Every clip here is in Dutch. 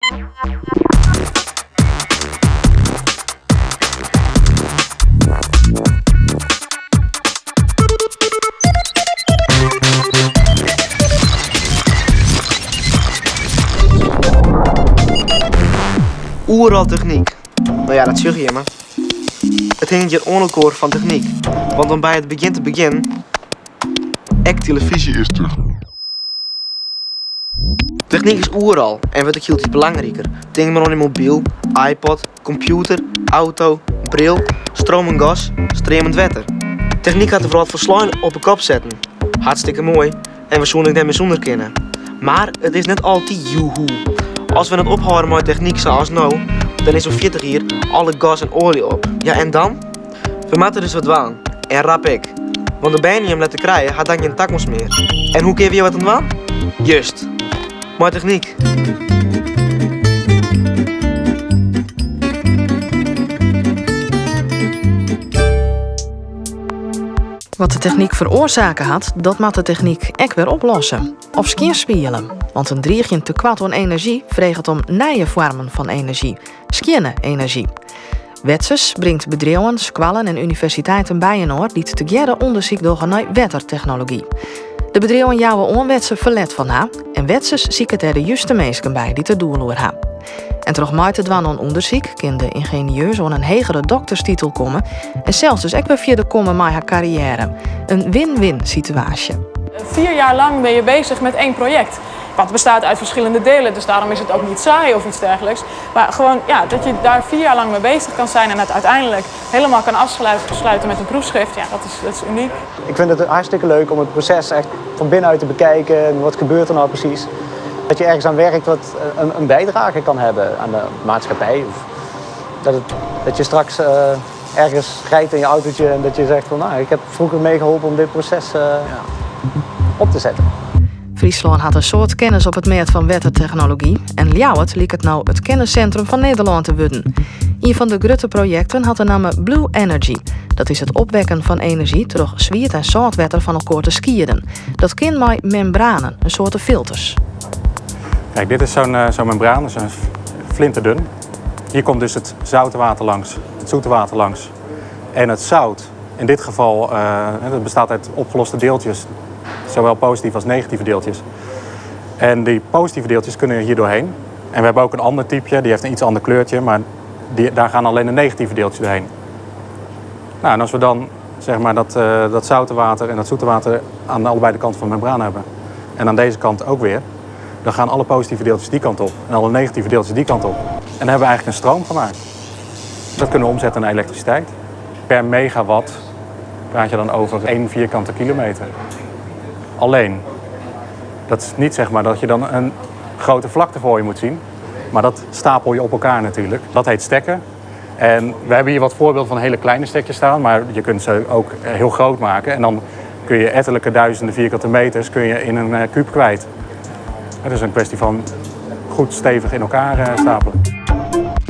Oeral techniek. Nou ja, dat zeg je maar. Het hinkt hier onelkoor van techniek. Want om bij het begin te beginnen... Ek televisie is er. Techniek is oeral en wat ik hield is belangrijker. Denk maar aan een mobiel, iPod, computer, auto, bril, stroom en gas, stremend wetter. Techniek gaat er vooral verslaan op de kop zetten. Hartstikke mooi en we zullen het niet zonder kennen. Maar het is net altijd joehoe. Als we het ophouden met techniek zoals nou, dan is zo'n 40 hier alle gas en olie op. Ja, en dan? We moeten dus wat doen. En rap ik. Want de bijna om laten krijgen, had dan geen takmos meer. En hoe kun je wat aan doen? Just. Maar techniek. Wat de techniek veroorzaken had, dat moet de techniek ook weer oplossen. Of spelen. Want een dreigje tekort aan energie vreegt om nieuwe vormen van energie. Energie. Wetsers brengt bedrijven, squallen en universiteiten bijeen die together onderzoek doen naar wettertechnologie. De bedrijven jouwen onwetsen verlet van haar en wetsers zieken er de juiste mensen bij die te doel hebben. En terug met het aan onderzoek kan de ingenieur aan een hegere dokterstitel komen en zelfs dus ook weer via de komen met haar carrière. Een win-win situatie. 4 jaar lang ben je bezig met één project. Wat bestaat uit verschillende delen, dus daarom is het ook niet saai of iets dergelijks. Maar gewoon ja, dat je daar 4 jaar lang mee bezig kan zijn en het uiteindelijk helemaal kan afsluiten met een proefschrift, ja, dat is uniek. Ik vind het hartstikke leuk om het proces echt van binnenuit te bekijken en wat gebeurt er nou precies. Dat je ergens aan werkt wat een bijdrage kan hebben aan de maatschappij. Of dat je straks ergens rijdt in je autootje en dat je zegt van nou, ik heb vroeger meegeholpen om dit proces op te zetten. Friesland had een soort kennis op het gebied van wettertechnologie en Ljouwert liep het nou het kenniscentrum van Nederland te worden. Een van de grote projecten had de naam Blue Energy. Dat is het opwekken van energie door zwiert en zoutwetter van elkaar te skieren. Dat kan met membranen, een soort filters. Kijk, dit is zo'n membraan, dat is een flinterdun. Hier komt dus het zoute water langs, het zoete water langs. En het zout, in dit geval, dat bestaat uit opgeloste deeltjes. Zowel positieve als negatieve deeltjes. En die positieve deeltjes kunnen hier doorheen. En we hebben ook een ander typeje, die heeft een iets ander kleurtje, maar daar gaan alleen de negatieve deeltjes doorheen. Nou, en als we dan zeg maar dat zoute water en dat zoete water aan allebei de kanten van de membraan hebben, en aan deze kant ook weer, dan gaan alle positieve deeltjes die kant op en alle negatieve deeltjes die kant op. En dan hebben we eigenlijk een stroom gemaakt. Dat kunnen we omzetten naar elektriciteit. Per megawatt praat je dan over 1 vierkante kilometer. Alleen, dat is niet zeg maar dat je dan een grote vlakte voor je moet zien. Maar dat stapel je op elkaar natuurlijk. Dat heet stekken. En we hebben hier wat voorbeelden van hele kleine stekjes staan. Maar je kunt ze ook heel groot maken. En dan kun je ettelijke duizenden vierkante meters kun je in een kuub kwijt. Het is een kwestie van goed stevig in elkaar stapelen.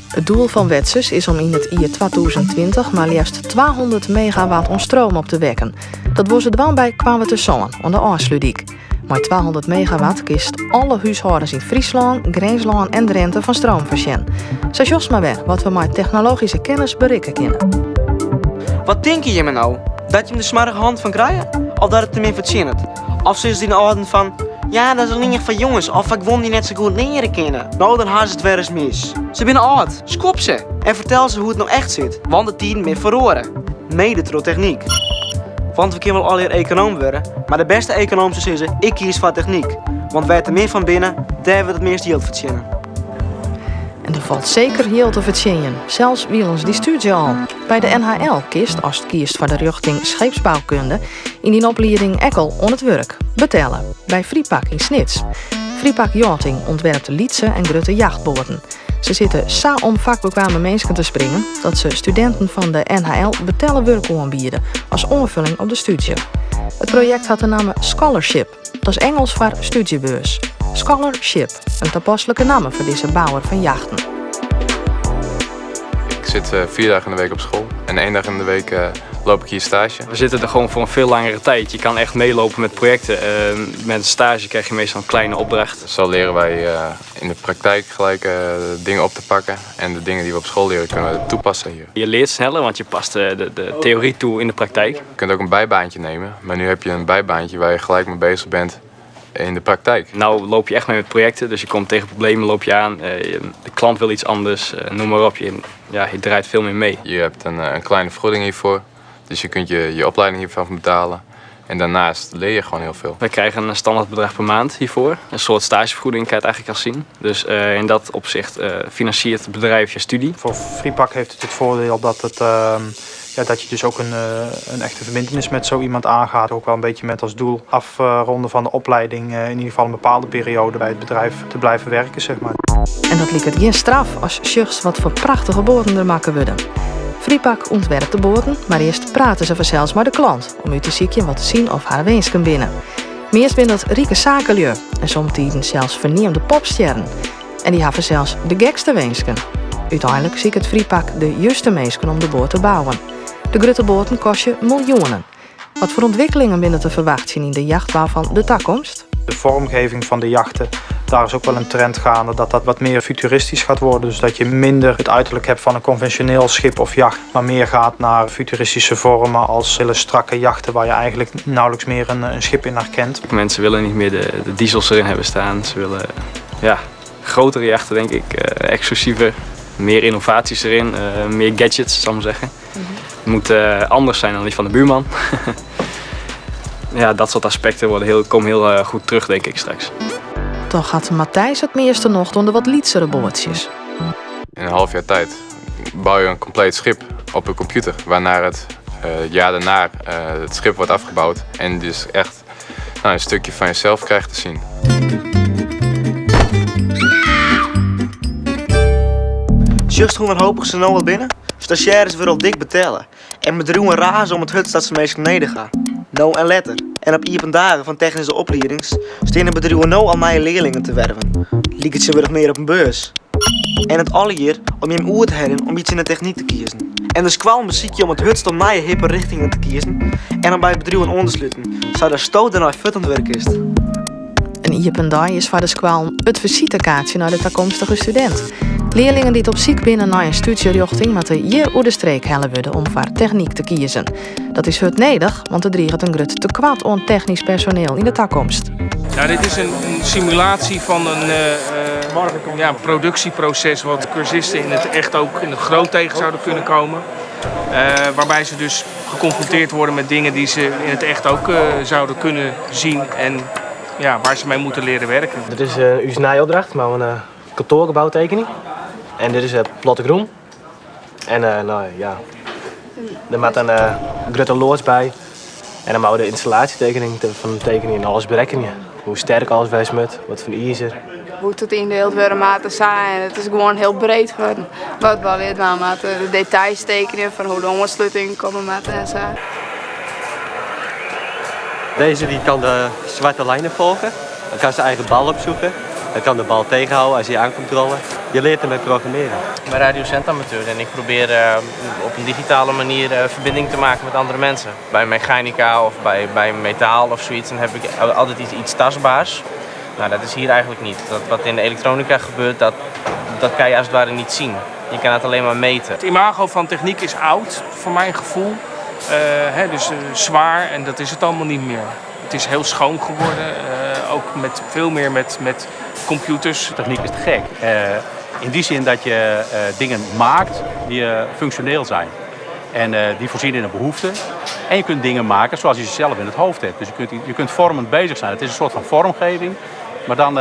Het doel van wetsers is om in het jaar 2020 maar liefst 200 megawatt aan stroom op te wekken. Dat was het wel bij kwamen te zongen aan de Aarsludiek. Maar 200 megawatt kist alle huishoudens in Friesland, Greensland en Drenthe van stroom voorzien. Zo just maar weer wat we met technologische kennis bereiken kunnen. Wat denk je me nou? Dat je hem de smarrige hand van krijgt? Of dat het hem in verzint? Of ze is die orden van... Ja, dat is een linie van jongens, of ik won die net zo goed leren kennen. Nou, dan haast het weer eens mis. Ze binnen oud, skop ze en vertel ze hoe het nou echt zit. Want de tien meer verloren. Mede door techniek. Want we kunnen wel al hier econoom worden, maar de beste econoom zou zeggen, ik kies voor techniek. Want wij er meer van binnen, daar hebben we het meest geld verdienen. En er valt zeker heel te verzinnen. Zelfs wielens die stuurt je al. Bij de NHL kiest, als het kiest voor de richting scheepsbouwkunde, in die opleiding ekkel on het werk. Betellen. Bij Friepak in Snits. Friepak Yachting ontwerpt lietse en grote jachtboten. Ze zitten zo om vakbekwame mensen te springen dat ze studenten van de NHL betellen werk aanbieden als aanvulling op de studie. Het project had de naam Scholarship. Dat is Engels voor studiebeurs. Scholarship, een toepasselijke naam voor deze bouwer van jachten. Ik zit 4 dagen in de week op school en 1 dag in de week loop ik hier stage. We zitten er gewoon voor een veel langere tijd. Je kan echt meelopen met projecten. Met een stage krijg je meestal een kleine opdracht. Zo leren wij in de praktijk gelijk dingen op te pakken. En de dingen die we op school leren kunnen we toepassen hier. Je leert sneller, want je past de theorie toe in de praktijk. Je kunt ook een bijbaantje nemen, maar nu heb je een bijbaantje waar je gelijk mee bezig bent in de praktijk. Nou loop je echt mee met projecten, dus je komt tegen problemen, loop je aan. De klant wil iets anders, noem maar op. Je draait veel meer mee. Je hebt een kleine vergoeding hiervoor, dus je kunt je opleiding hiervan betalen. En daarnaast leer je gewoon heel veel. Wij krijgen een standaard bedrag per maand hiervoor. Een soort stagevergoeding kan je het eigenlijk al zien. Dus in dat opzicht financiert het bedrijf je studie. Voor Freepak heeft het voordeel dat dat je dus ook een echte verbintenis met zo iemand aangaat. Ook wel een beetje met als doel afronden van de opleiding. In ieder geval een bepaalde periode bij het bedrijf te blijven werken, zeg maar. En dat liep het geen straf als sjuchts wat voor prachtige boten er maken worden. Freepak ontwerpt de boten, maar eerst praten ze vanzelfs met de klant om u te zieken wat te zien of haar wensken binnen. Meest binnen dat rieke zakenlui en somtijden zelfs vernieuwde popsterren. En die hebben zelfs de gekste wensken. Uiteindelijk zie ik het Freepak de juiste mensen om de boot te bouwen. De grote boten kosten miljoenen. Wat voor ontwikkelingen binnen te verwachten in de jachtbouw van de toekomst? De vormgeving van de jachten, daar is ook wel een trend gaande dat wat meer futuristisch gaat worden. Dus dat je minder het uiterlijk hebt van een conventioneel schip of jacht, maar meer gaat naar futuristische vormen als hele strakke jachten waar je eigenlijk nauwelijks meer een schip in herkent. Mensen willen niet meer de diesels erin hebben staan. Ze willen grotere jachten, denk ik, exclusiever, meer innovaties erin, meer gadgets, zal ik maar zeggen. Het moet anders zijn dan die van de buurman. Ja, dat soort aspecten komen heel goed terug, denk ik, straks. Toch had Matthijs het meeste nog onder wat lietsere bootjes. In een half jaar tijd bouw je een compleet schip op een computer. Waarna het jaar daarna het schip wordt afgebouwd. En dus echt een stukje van jezelf krijgt te zien. Juist hoe hoop ik ze nou wel binnen? Stagiaires willen al dik betalen. En bedroegen razen om het hut dat ze meest beneden gaan. Nou en letter. En op iepen dagen van technische opleidings staan de bedroegen nou al nieuwe leerlingen te werven. Liek het ze weer meer op een beurs. En het alle hier om je hem oer te hebben om iets in de techniek te kiezen. En dus kwam muziekje om het hutst om nieuwe hippe richtingen te kiezen. En om bij bedroegen aan te sluiten. Zou daar stoot en futtend werk is. Een iependaai is voor de squalm het visitekaartje naar de toekomstige student. Leerlingen die op ziek binnen naar een studierichting moeten hier oer de streek hellen worden om voor techniek te kiezen. Dat is het nedig, want er dreigt een grut tekort aan technisch personeel in de toekomst. Ja, dit is een simulatie van een productieproces wat cursisten in het echt ook in het groot tegen zouden kunnen komen. Waarbij ze dus geconfronteerd worden met dingen die ze in het echt ook zouden kunnen zien en waar ze mee moeten leren werken. Dit is uw snijopdracht, maar een kantoorgebouwtekening. En dit is platte groen. En er maakt een grote loods bij. En dan maken we de installatietekening van de tekening en alles berekenen. Hoe sterk alles wees moet, wat voor ijzer. Hoe het indeeld worden maten zijn. Het is gewoon heel breed geworden. Wat wel weer dan met de details tekenen van hoe de ondersluiting komen met en zo. Deze die kan de zwarte lijnen volgen. Dan kan zijn eigen bal opzoeken. Dan kan de bal tegenhouden als hij aankomt rollen. Je leert ermee programmeren. Ik ben radiocentamateur en ik probeer op een digitale manier verbinding te maken met andere mensen. Bij mechanica of bij metaal of zoiets, dan heb ik altijd iets tastbaars. Nou, dat is hier eigenlijk niet. Wat in de elektronica gebeurt, dat kan je als het ware niet zien. Je kan het alleen maar meten. Het imago van techniek is oud, voor mijn gevoel. Dus zwaar en dat is het allemaal niet meer. Het is heel schoon geworden, ook veel meer met computers. Techniek is te gek. In die zin dat je dingen maakt die functioneel zijn. En die voorzien in een behoefte. En je kunt dingen maken zoals je ze zelf in het hoofd hebt. Dus je kunt vormend bezig zijn. Het is een soort van vormgeving. Maar dan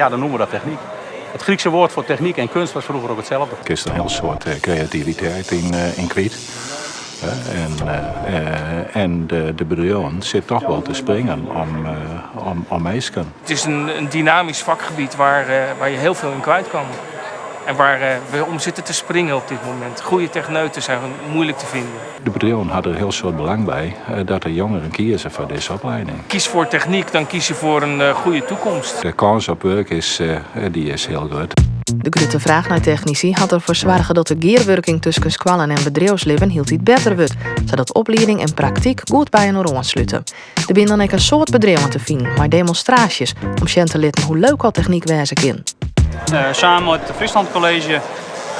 noemen we dat techniek. Het Griekse woord voor techniek en kunst was vroeger ook hetzelfde. Er is een heel soort creativiteit in kwijt. En de bedrijven zit toch wel te springen om meisken. Het is een dynamisch vakgebied waar je heel veel in kwijt kan. En waar we om zitten te springen op dit moment. Goede techneuten zijn moeilijk te vinden. De bedrijven hadden er heel veel belang bij dat de jongeren kiezen voor deze opleiding. Kies voor techniek, dan kies je voor een goede toekomst. De kans op werk is heel groot. De grote vraag naar technici had ervoor zorgen dat de gearwerking tussen squallen en bedrijfsleven hield iets beter wordt, zodat opleiding en praktijk goed bij elkaar aansluiten. Er zijn dan ook een soort bedrijven te vinden, maar demonstraties om te leren hoe leuk al techniek wezen kan. Samen met het Friesland College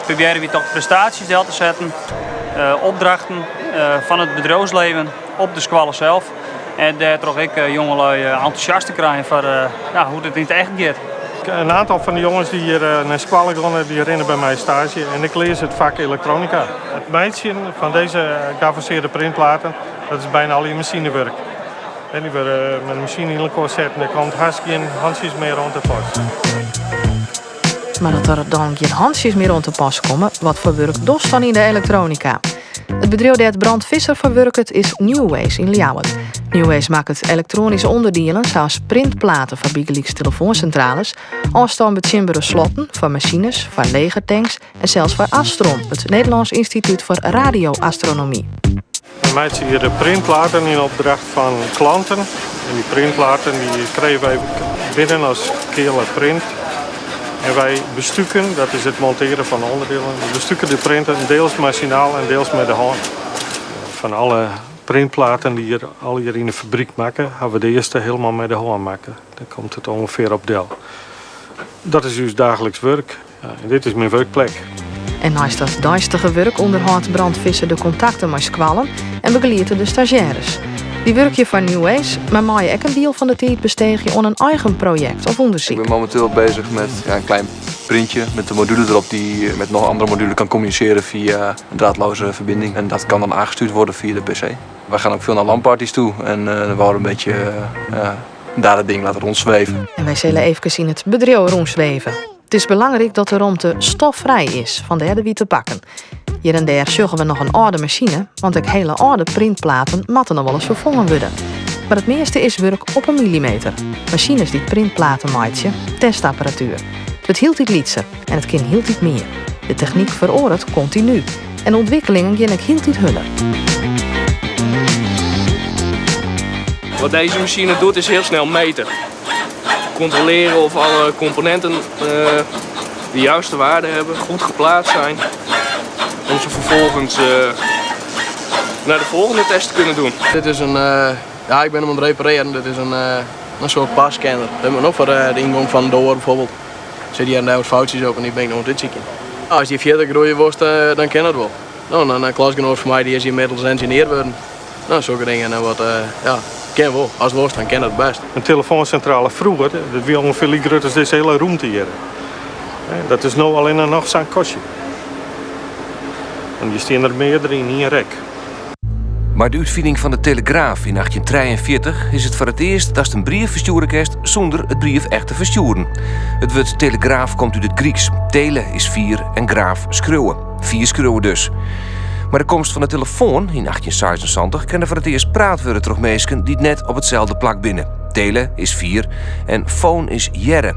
proberen we toch prestaties deel te zetten, opdrachten van het bedrijfsleven op de squallen zelf. En daar toch ik jongelui enthousiast te krijgen voor hoe het in het echt gaat. Een aantal van de jongens die hier naar squallen gaan, die rennen bij mij stage en ik lees het vak elektronica. Het meisje van deze geavanceerde printplaten, dat is bijna al je machinewerk. En die worden met een machine in elkaar zetten, er komt hartstikke geen handjes meer rond de pas. Maar dat er dan geen handjes meer rond de pas komen, wat voor werk dost dan in de elektronica? Het bedrijf dat Brand Visser verwerkt is Newways in Ljouwen. Newways maakt het elektronische onderdelen zoals printplaten voor bigelijks telefooncentrales, afstand met chimbere slotten voor machines, voor legertanks en zelfs voor Astron, het Nederlands Instituut voor Radioastronomie. We maken hier de printplaten in opdracht van klanten. En die printplaten die kregen wij binnen als kele print. En wij bestukken, dat is het monteren van onderdelen, we bestukken de printen deels machinaal en deels met de hand. Van alle printplaten die hier in de fabriek maken, gaan we de eerste helemaal met de hand maken. Dan komt het ongeveer op del. Dat is dus dagelijks werk. Ja, en dit is mijn werkplek. En naast dat duistige werk onderhoudt Brand Visser de contacten met squallen en begeleidt de stagiaires. Die werk je van Newways, maar mag je ook een deel van de tijd besteed je aan een eigen project of onderzoek. Ik ben momenteel bezig met een klein printje met de module erop die met nog andere modules kan communiceren via een draadloze verbinding. En dat kan dan aangestuurd worden via de PC. We gaan ook veel naar LAN-parties toe en we wouden een beetje daar het ding laten rondzweven. En wij zullen even in het bedrijf rondzweven. Het is belangrijk dat de ruimte stofvrij is, van de wie te pakken. Hier en daar zorgen we nog een oude machine, want de hele oude printplaten moeten nog wel eens vervangen worden. Maar het meeste is werk op een millimeter. Machines die printplaten maken, testapparatuur. Het hield iets lietser en het kan hield iets meer. De techniek veroordeelt continu. En ontwikkelingen gaan ook hield iets huller. Wat deze machine doet is heel snel meten. Controleren of alle componenten de juiste waarde hebben, goed geplaatst zijn. Om ze vervolgens naar de volgende test te kunnen doen. Dit is een, ik ben hem aan het repareren. Dit is een soort passcanner. Dat hebben we nog voor de ingang van de door bijvoorbeeld. Zit hier en daar wat foutjes op en die ben ik nog dit ziek in. Als die verder groeien wordt, dan ken het wel. Nou, dan een klasgenoot van mij die is hier middels engineer worden. Nou, zulke dingen en wat, ken wel. Als het wordt, dan ken het best. Een telefooncentrale vroeger, dat was ongeveer groot als deze hele ruimte hier. Dat is nu alleen nog zo'n kostje. En die staan er meerdere in één rek. Maar de uitvinding van de telegraaf in 1843 is het voor het eerst dat een brief versturen kerst zonder het brief echt te versturen. Het woord telegraaf komt uit het Grieks. Tele is 4 en graaf schreeuwen. 4 schreeuwen dus. Maar de komst van de telefoon in 1876 kende voor het eerst praatwoorden terug meesken die net op hetzelfde plak binnen. Tele is 4 en phone is jerre.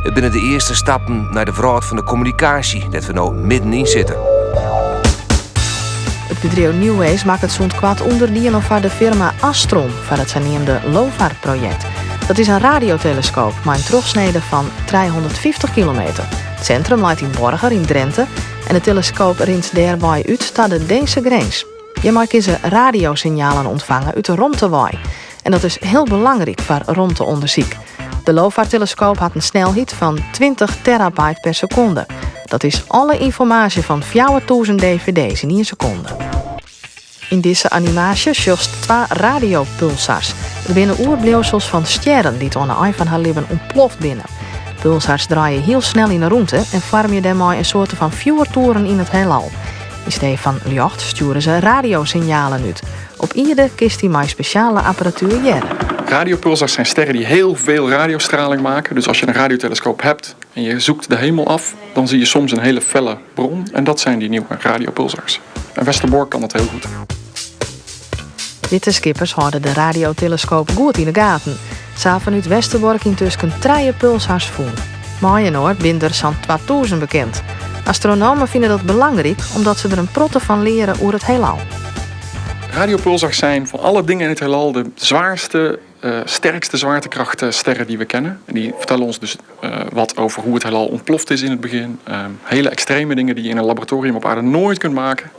Het binnen de eerste stappen naar de vooruit van de communicatie dat we nu middenin zitten. Het bedrijf Newways maakt het zo'n kwaad onderdeel van de firma Astron voor het zogenaamde LOFAR-project. Dat is een radiotelescoop met een terugsnede van 350 kilometer. Het centrum ligt in Borger in Drenthe en de telescoop rint daarbij uit tot de Deense grens. Je mag ze radiosignalen ontvangen uit de ruimtewaai. En dat is heel belangrijk voor ruimteonderzoek. De LOFAR-telescoop had een snelheid van 20 terabyte per seconde. Dat is alle informatie van 4000 dvd's in 1 seconde. In deze animatie just 2 radiopulsars. Er binnen oerbleeuwsels van sterren die aan de eind van haar leven ontploft binnen. Pulsars draaien heel snel in de ruimte en vormen daarmee een soort van vuurtoren in het heelal. In steeds van licht sturen ze radiosignalen uit. Op ieder kist die met speciale apparatuur jaren. Radiopulsars zijn sterren die heel veel radiostraling maken. Dus als je een radiotelescoop hebt en je zoekt de hemel af, dan zie je soms een hele felle bron. En dat zijn die nieuwe radiopulsars. En Westerbork kan dat heel goed. Wetenschappers houden de radiotelescoop goed in de gaten. Ze vanuit Westerbork intussen 3 pulsars voelen. Maar en hoor, binnen zo'n 2000 bekend. Astronomen vinden dat belangrijk omdat ze er een protte van leren over het heelal. Radiopulsars zijn van alle dingen in het heelal de zwaarste sterkste zwaartekrachtsterren die we kennen. En die vertellen ons dus wat over hoe het heelal ontploft is in het begin. Hele extreme dingen die je in een laboratorium op aarde nooit kunt maken.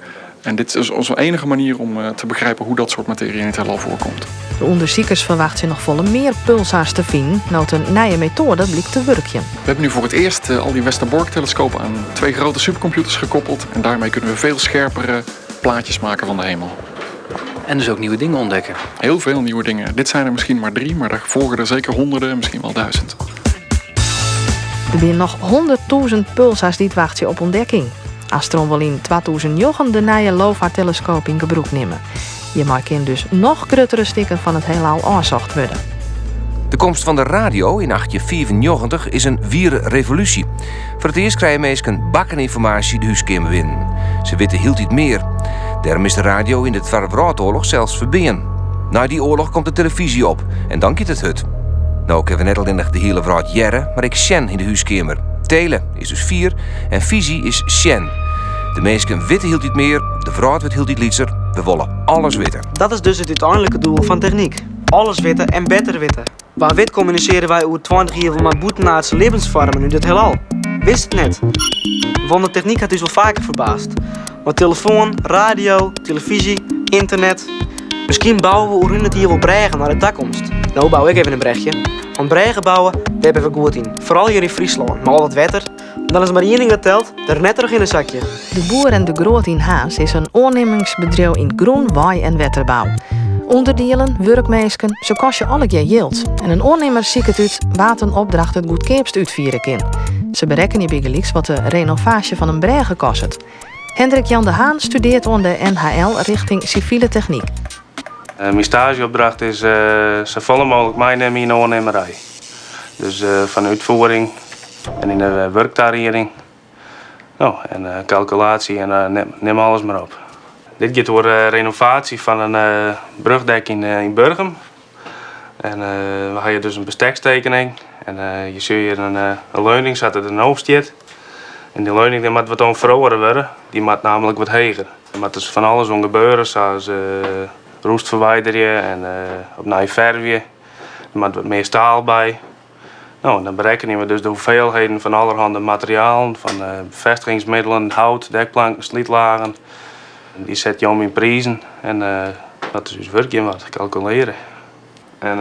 En dit is onze enige manier om te begrijpen hoe dat soort materie in het heelal voorkomt. De onderzoekers verwachten nog volle meer pulsars te vinden, nou een nieuwe methode blijkt te werken. We hebben nu voor het eerst al die Westerbork-telescopen aan 2 grote supercomputers gekoppeld. En daarmee kunnen we veel scherpere plaatjes maken van de hemel. En dus ook nieuwe dingen ontdekken. Heel veel nieuwe dingen. Dit zijn er misschien maar 3, maar er volgen er zeker honderden, misschien wel 1000. Er zijn nog 100.000 pulsars die wachten op ontdekking. Astron wil in 2009 de nieuwe LOFAR-telescoop in gebruik nemen. Je mag dus nog grotere stukken van het heelal aanzocht worden. De komst van de radio in 1894 is een wiere revolutie. Voor het eerst krijgen mensen bakken informatie de huiskamer winnen. Ze weten heel iets meer. Daarom is de radio in de Tweede Wereldoorlog zelfs verbinden. Na die oorlog komt de televisie op en dan gaat het. Nou, ik heb net al in de hele wereld jaren, maar ik sjen in de huiskamer. Tele is dus 4 en visie is sjen. De mensen weten heel iets meer, de vrouw wordt heel iets lietser. We willen alles weten. Dat is dus het uiteindelijke doel van techniek. Alles weten en beter weten. Waar wit communiceren wij over 20 jaar van mijn boetenaardse levensvormen nu dit heelal. Wist het net. Want de techniek had dus wel vaker verbaasd. Maar telefoon, radio, televisie, internet. Misschien bouwen we over 100 jaar wel bregen naar de toekomst. Nou bouw ik even een bregje. Want bregen bouwen, daar hebben we goed in. Vooral hier in Friesland. Maar al wat wetter. Dan is maar één ding dat telt, er net terug in een zakje. De Boer en de Groot in Haas is een ondernemingsbedrijf in groen, waai en wetterbouw. Onderdelen, werkmeesken, zo kost je alle keer yield. En een ondernemer ziet het uit wat een opdracht het goedkeepst uitvieren kan. Ze berekken in Bigeliks wat de renovatie van een bregen kost. Hendrik Jan de Haan studeert aan de NHL richting civiele techniek. Mijn stageopdracht is zo volle mogelijk meenemen in de ondernemerij. Dus van uitvoering en in de werktarering. Nou, en calculatie en neem alles maar op. Dit gaat door renovatie van een brugdek in Burgum. En we hebben dus een bestekstekening. En je ziet hier een leuning zat er een hoofdstje. En die leuning die moet wat dan verhogen worden. Die moet namelijk wat hoger. Er moet dus van alles om gebeuren, zoals roest verwijderen en opnieuw verven. Er moet wat meer staal bij. Nou, en dan berekenen we dus de hoeveelheden van allerhande materialen, van bevestigingsmiddelen, hout, dekplanken, slietlagen. Die zet je om in prijzen en dat is dus werk in wat calculeren. En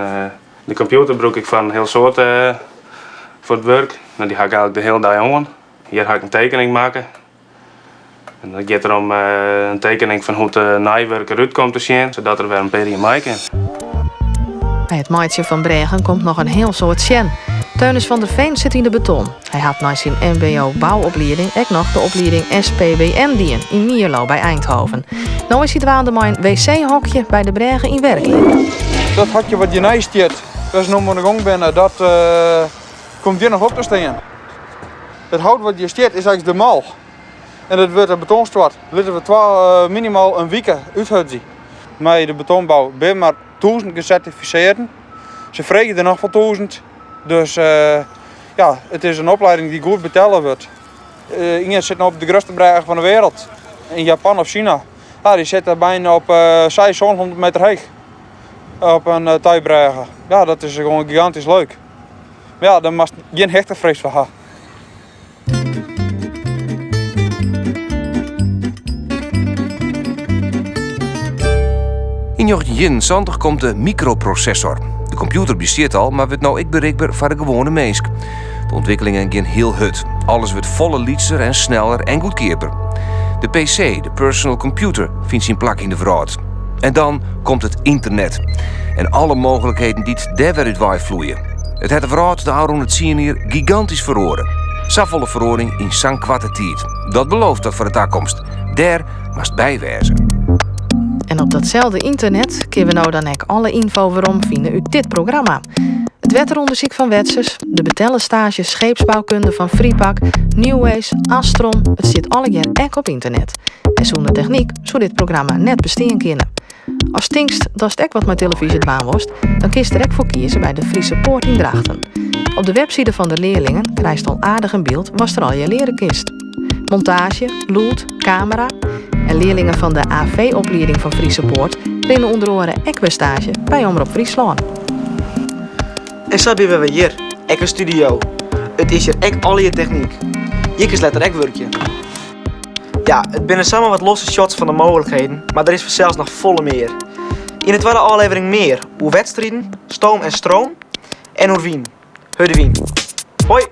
de computer gebruik ik van heel soort voor het werk. Nou, die ga ik eigenlijk de hele dag aan. Hier ga ik een tekening maken. En dan gaat er om een tekening van hoe het naaiwerk eruit komt te zien, zodat er weer een periode mee kan. Bij het maatje van Bregen komt nog een heel soort sjen. Teunis van der Veen zit in de beton. Hij had na zijn mbo-bouwopleiding ook nog de opleiding SPWN dien in Mierlo bij Eindhoven. Nu is hij dwaande mijn wc-hokje bij de Bregen in werking. Dat hokje wat je naast zit, dat is nog maar de gang binnen, dat komt hier nog op te staan. Het hout wat je zit is eigenlijk de mal. En dat wordt een betonstort. Laten we minimaal een week uithouden. Met de betonbouw ben maar 1000 gecertificeerden. Ze vregen er nog voor 1000. Dus ja, het is een opleiding die goed betalen wordt. Iemand zit op de grootste bregen van de wereld. In Japan of China. Ja, die zitten bijna op 600 meter hoog. Op een tuibregen. Ja, dat is gewoon gigantisch leuk. Ja, daar mag je geen hechtenvrees voor hebben. In 1971 komt de microprocessor. De computer bestaat al, maar wordt nou ook bereikbaar voor de gewone mens. De ontwikkelingen gaan heel hut. Alles wordt volle lietser en sneller en goedkoper. De PC, de personal computer, vindt zijn plak in de verhaal. En dan komt het internet. En alle mogelijkheden die daar weer uit waai vloeien. Het heeft de verhaal de oude het zien hier gigantisch verhoren. Safvolle verhoring in zo'n kwarte tijd. Dat belooft dat voor de toekomst. Daar moest bijwijzen. En op datzelfde internet kunnen we nou dan ook alle info waarom vinden uit dit programma. Het wetteronderzoek van Wetsers, de betellensstage scheepsbouwkunde van Friepak, Newways, Astron, het zit alle jaar ook op internet. En zonder techniek zou dit programma net bestaan kunnen. Als tinkst dat het ook wat met televisie dwaan was, dan kiest er ook voor kiezen bij de Friese Poort in Drachten. Op de website van de leerlingen krijgt al aardig een beeld was er al je leren kist. Montage, lood, camera. En leerlingen van de AV-opleiding van Friese Poort rennen onder andere ook weer stage bij Omroep Friesland. En zo zijn we hier, ik een studio. Het is hier echt al je techniek. Je kunt letter ek werkje. Ja, het binnen samen wat losse shots van de mogelijkheden, maar er is zelfs nog volle meer. In de tweede aflevering meer hoe wedstrijden, stoom en stroom en hoe wien. Hoi de wien. Hoi!